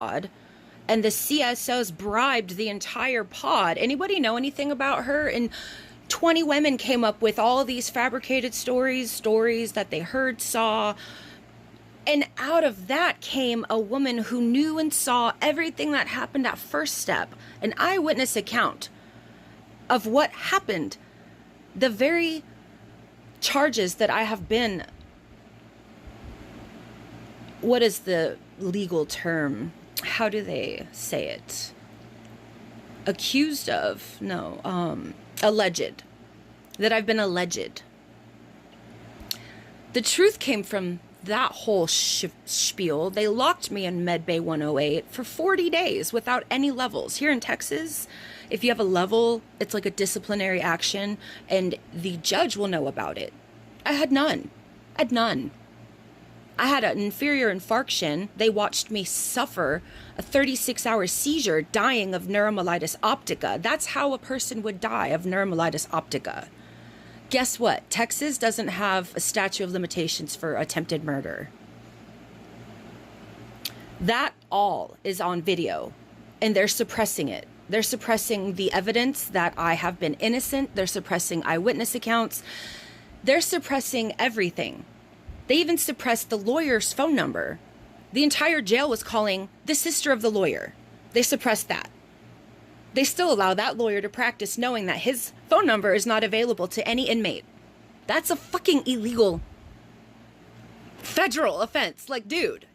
pod, and the CSOs bribed the entire pod. Anybody know anything about her? And 20 women came up with all these fabricated stories that they heard, saw. And out of that came a woman who knew and saw everything that happened at First Step, an eyewitness account of what happened. The very charges that I have been, what is the legal term? How do they say it? Accused of? No, alleged. That I've been alleged. The truth came from that whole spiel. They locked me in Med Bay 108 for 40 days without any levels. Here in Texas, if you have a level, it's like a disciplinary action, and the judge will know about it. I had none. I had none. I had an inferior infarction. They watched me suffer a 36-hour seizure, dying of neuromyelitis optica. That's how a person would die, of neuromyelitis optica. Guess what? Texas doesn't have a statute of limitations for attempted murder. That all is on video, and they're suppressing it. They're suppressing the evidence that I have been innocent. They're suppressing eyewitness accounts. They're suppressing everything. They even suppressed the lawyer's phone number. The entire jail was calling the sister of the lawyer. They suppressed that. They still allow that lawyer to practice knowing that his phone number is not available to any inmate. That's a fucking illegal federal offense. Like, dude,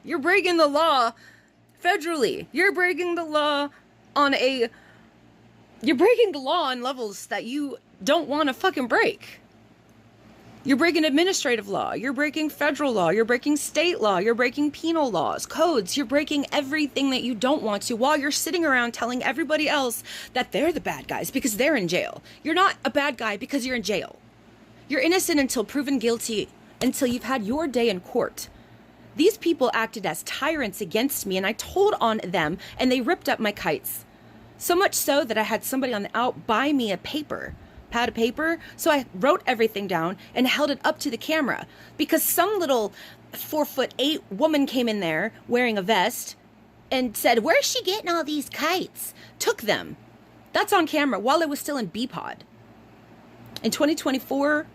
you're breaking the law federally. You're breaking the law on levels that you don't want to fucking break. You're breaking administrative law. You're breaking federal law. You're breaking state law. You're breaking penal laws, codes. You're breaking everything that you don't want to, while you're sitting around telling everybody else that they're the bad guys because they're in jail. You're not a bad guy because you're in jail. You're innocent until proven guilty, until you've had your day in court. These people acted as tyrants against me, and I told on them, and they ripped up my kites. So much so that I had somebody on the out buy me a pad of paper, so I wrote everything down and held it up to the camera, because some little 4'8" woman came in there wearing a vest and said, "Where's she getting all these kites?" Took them. That's on camera while I was still in B-Pod. In 2024,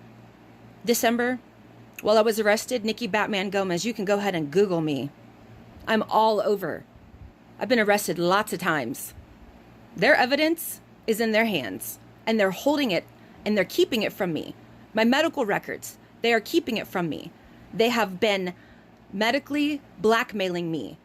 December, while I was arrested, Nikki Batman Gomez, you can go ahead and Google me. I'm all over. I've been arrested lots of times. Their evidence is in their hands, and they're holding it, and they're keeping it from me. My medical records, they are keeping it from me. They have been medically blackmailing me